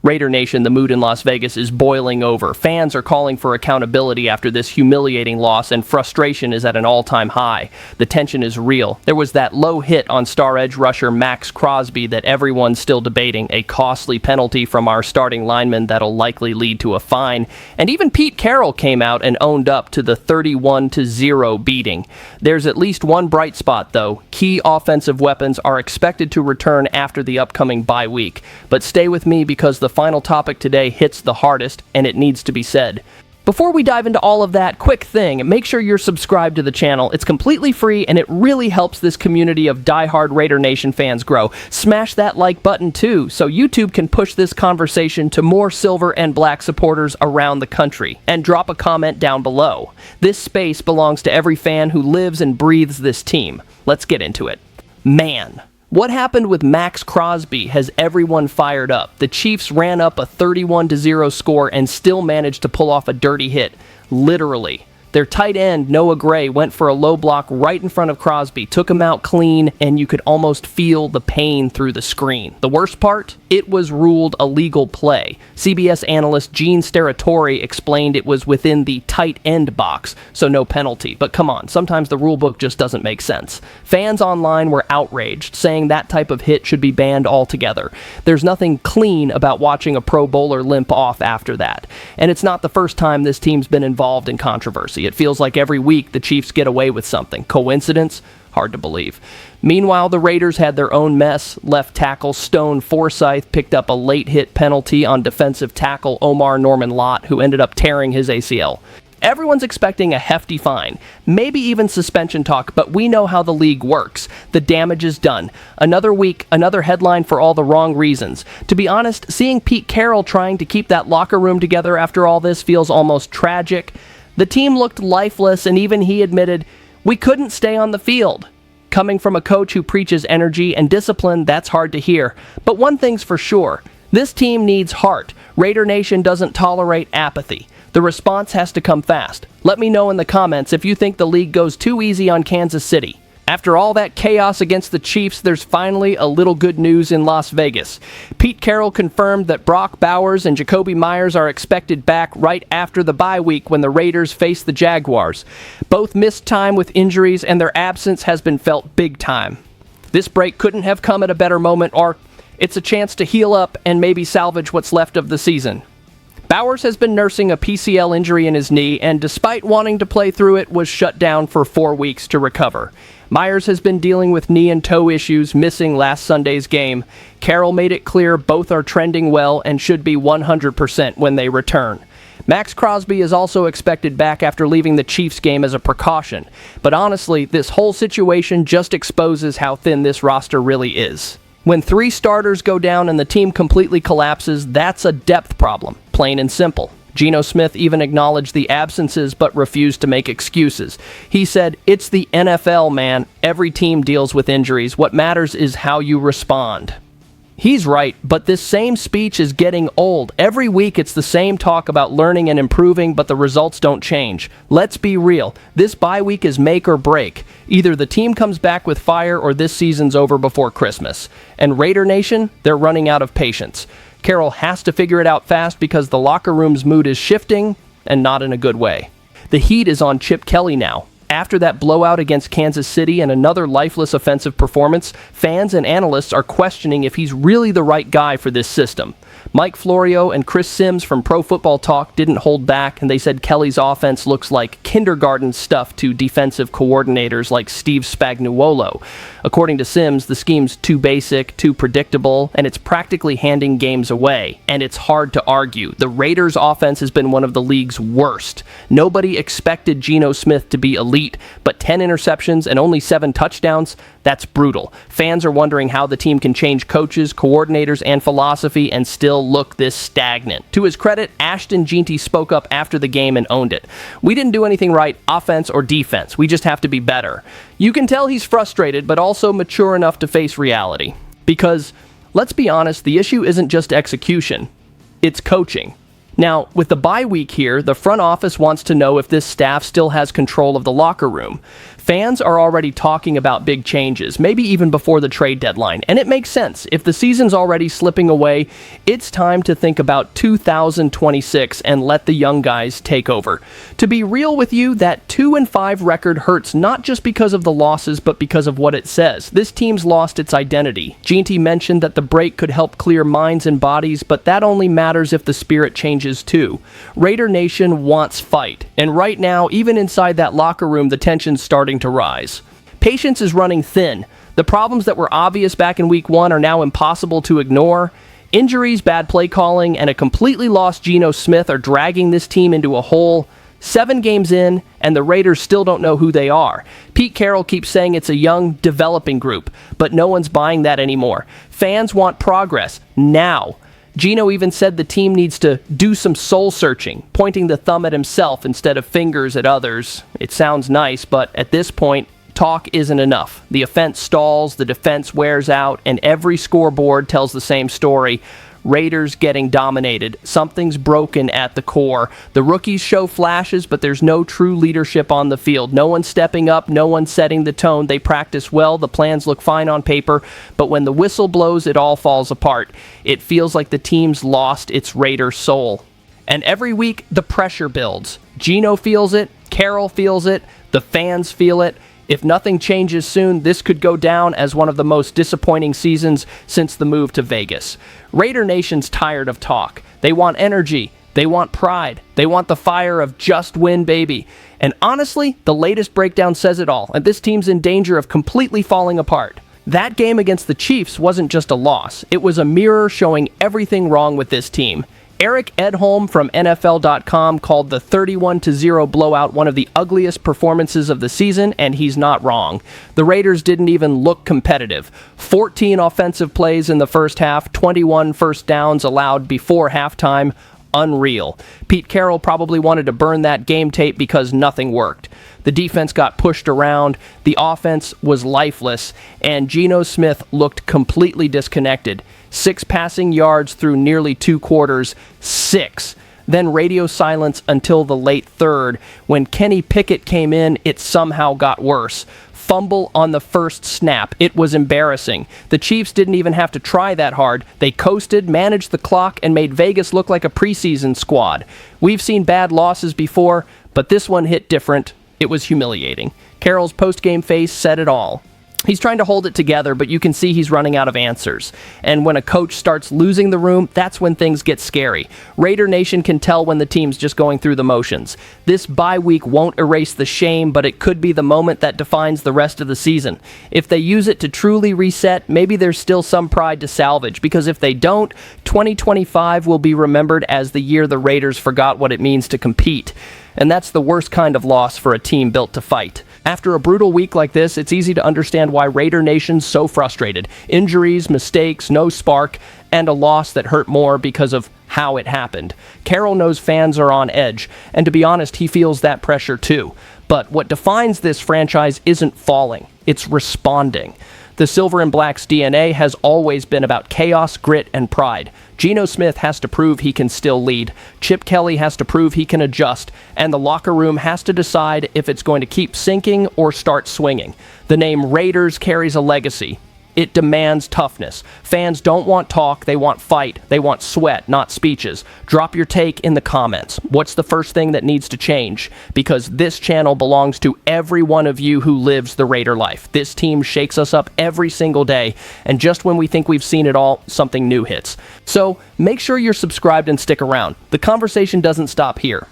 Raider Nation, the mood in Las Vegas is boiling over. Fans are calling for accountability after this humiliating loss, and frustration is at an all-time high. The tension is real. There was that low hit on star edge rusher Max Crosby that everyone's still debating, a costly penalty from our starting lineman that'll likely lead to a fine, and even Pete Carroll came out and owned up to the 31-0 beating. There's at least one bright spot, though. Key offensive weapons are expected to return after the upcoming bye week. But stay with me because the final topic today hits the hardest, and it needs to be said. Before we dive into all of that, quick thing, make sure you're subscribed to the channel. It's completely free, and it really helps this community of diehard Raider Nation fans grow. Smash that like button too, so YouTube can push this conversation to more silver and black supporters around the country. And drop a comment down below. This space belongs to every fan who lives and breathes this team. Let's get into it. Man. What happened with Max Crosby has everyone fired up. The Chiefs ran up a 31-0 score and still managed to pull off a dirty hit. Literally. Their tight end, Noah Gray, went for a low block right in front of Crosby, took him out clean, and you could almost feel the pain through the screen. The worst part? It was ruled a legal play. CBS analyst Gene Steratore explained it was within the tight end box, so no penalty. But come on, sometimes the rule book just doesn't make sense. Fans online were outraged, saying that type of hit should be banned altogether. There's nothing clean about watching a Pro Bowler limp off after that. And it's not the first time this team's been involved in controversy. It feels like every week the Chiefs get away with something. Coincidence? Hard to believe. Meanwhile, the Raiders had their own mess. Left tackle Stone Forsythe picked up a late hit penalty on defensive tackle Omar Norman Lott, who ended up tearing his ACL. Everyone's expecting a hefty fine, maybe even suspension talk, but we know how the league works. The damage is done. Another week, another headline for all the wrong reasons. To be honest, seeing Pete Carroll trying to keep that locker room together after all this feels almost tragic. The team looked lifeless, and even he admitted, we couldn't stay on the field. Coming from a coach who preaches energy and discipline, that's hard to hear. But one thing's for sure, this team needs heart. Raider Nation doesn't tolerate apathy. The response has to come fast. Let me know in the comments if you think the league goes too easy on Kansas City. After all that chaos against the Chiefs, there's finally a little good news in Las Vegas. Pete Carroll confirmed that Brock Bowers and Jacoby Myers are expected back right after the bye week when the Raiders face the Jaguars. Both missed time with injuries, and their absence has been felt big time. This break couldn't have come at a better moment, or it's a chance to heal up and maybe salvage what's left of the season. Bowers has been nursing a PCL injury in his knee, and despite wanting to play through it, was shut down for 4 weeks to recover. Myers has been dealing with knee and toe issues, missing last Sunday's game. Carroll made it clear both are trending well and should be 100% when they return. Max Crosby is also expected back after leaving the Chiefs game as a precaution. But honestly, this whole situation just exposes how thin this roster really is. When 3 starters go down and the team completely collapses, that's a depth problem, plain and simple. Geno Smith even acknowledged the absences but refused to make excuses. He said, "It's the NFL, man. Every team deals with injuries. What matters is how you respond." He's right, but this same speech is getting old. Every week it's the same talk about learning and improving, but the results don't change. Let's be real. This bye week is make or break. Either the team comes back with fire or this season's over before Christmas. And Raider Nation, they're running out of patience. Carroll has to figure it out fast because the locker room's mood is shifting, and not in a good way. The heat is on Chip Kelly now. After that blowout against Kansas City and another lifeless offensive performance, fans and analysts are questioning if he's really the right guy for this system. Mike Florio and Chris Sims from Pro Football Talk didn't hold back, and they said Kelly's offense looks like kindergarten stuff to defensive coordinators like Steve Spagnuolo. According to Sims, the scheme's too basic, too predictable, and it's practically handing games away. And it's hard to argue. The Raiders' offense has been one of the league's worst. Nobody expected Geno Smith to be elite, but 10 interceptions and only 7 touchdowns, that's brutal. Fans are wondering how the team can change coaches, coordinators, and philosophy and still look this stagnant. To his credit, Ashton Jeanty spoke up after the game and owned it. "We didn't do anything right, offense or defense. We just have to be better." You can tell he's frustrated, but also mature enough to face reality. Because, let's be honest, the issue isn't just execution, it's coaching. Now, with the bye week here, the front office wants to know if this staff still has control of the locker room. Fans are already talking about big changes, maybe even before the trade deadline, and it makes sense. If the season's already slipping away, it's time to think about 2026 and let the young guys take over. To be real with you, that 2-5 record hurts not just because of the losses, but because of what it says. This team's lost its identity. Ginty mentioned that the break could help clear minds and bodies, but that only matters if the spirit changes too. Raider Nation wants fight, and right now, even inside that locker room, the tension's starting to rise. Patience is running thin. The problems that were obvious back in week 1 are now impossible to ignore. Injuries, bad play calling, and a completely lost Geno Smith are dragging this team into a hole. 7 games in, and the Raiders still don't know who they are. Pete Carroll keeps saying it's a young, developing group, but no one's buying that anymore. Fans want progress, now. Geno even said the team needs to do some soul-searching, pointing the thumb at himself instead of fingers at others. It sounds nice, but at this point, talk isn't enough. The offense stalls, the defense wears out, and every scoreboard tells the same story. Raiders getting dominated. Something's broken at the core. The rookies show flashes, but there's no true leadership on the field. No one's stepping up, no one's setting the tone. They practice well, the plans look fine on paper, but when the whistle blows, it all falls apart. It feels like the team's lost its Raider soul. And every week, the pressure builds. Geno feels it, Carroll feels it, the fans feel it. If nothing changes soon, this could go down as one of the most disappointing seasons since the move to Vegas. Raider Nation's tired of talk. They want energy. They want pride. They want the fire of just win, baby. And honestly, the latest breakdown says it all, and this team's in danger of completely falling apart. That game against the Chiefs wasn't just a loss. It was a mirror showing everything wrong with this team. Eric Edholm from NFL.com called the 31-0 blowout one of the ugliest performances of the season, and he's not wrong. The Raiders didn't even look competitive. 14 offensive plays in the first half, 21 first downs allowed before halftime. Unreal. Pete Carroll probably wanted to burn that game tape because nothing worked. The defense got pushed around, the offense was lifeless, and Geno Smith looked completely disconnected. 6 passing yards through nearly 2 quarters. 6. Then radio silence until the late third. When Kenny Pickett came in, it somehow got worse. Fumble on the first snap. It was embarrassing. The Chiefs didn't even have to try that hard. They coasted, managed the clock, and made Vegas look like a preseason squad. We've seen bad losses before, but this one hit different. It was humiliating. Carroll's post-game face said it all. He's trying to hold it together, but you can see he's running out of answers. And when a coach starts losing the room, that's when things get scary. Raider Nation can tell when the team's just going through the motions. This bye week won't erase the shame, but it could be the moment that defines the rest of the season. If they use it to truly reset, maybe there's still some pride to salvage, because if they don't, 2025 will be remembered as the year the Raiders forgot what it means to compete. And that's the worst kind of loss for a team built to fight. After a brutal week like this, it's easy to understand why Raider Nation's so frustrated. Injuries, mistakes, no spark, and a loss that hurt more because of how it happened. Carroll knows fans are on edge, and to be honest, he feels that pressure too. But what defines this franchise isn't falling, it's responding. The Silver and Black's DNA has always been about chaos, grit, and pride. Geno Smith has to prove he can still lead. Chip Kelly has to prove he can adjust. And the locker room has to decide if it's going to keep sinking or start swinging. The name Raiders carries a legacy. It demands toughness. Fans don't want talk, they want fight. They want sweat, not speeches. Drop your take in the comments. What's the first thing that needs to change? Because this channel belongs to every one of you who lives the Raider life. This team shakes us up every single day, and just when we think we've seen it all, something new hits. So make sure you're subscribed and stick around. The conversation doesn't stop here.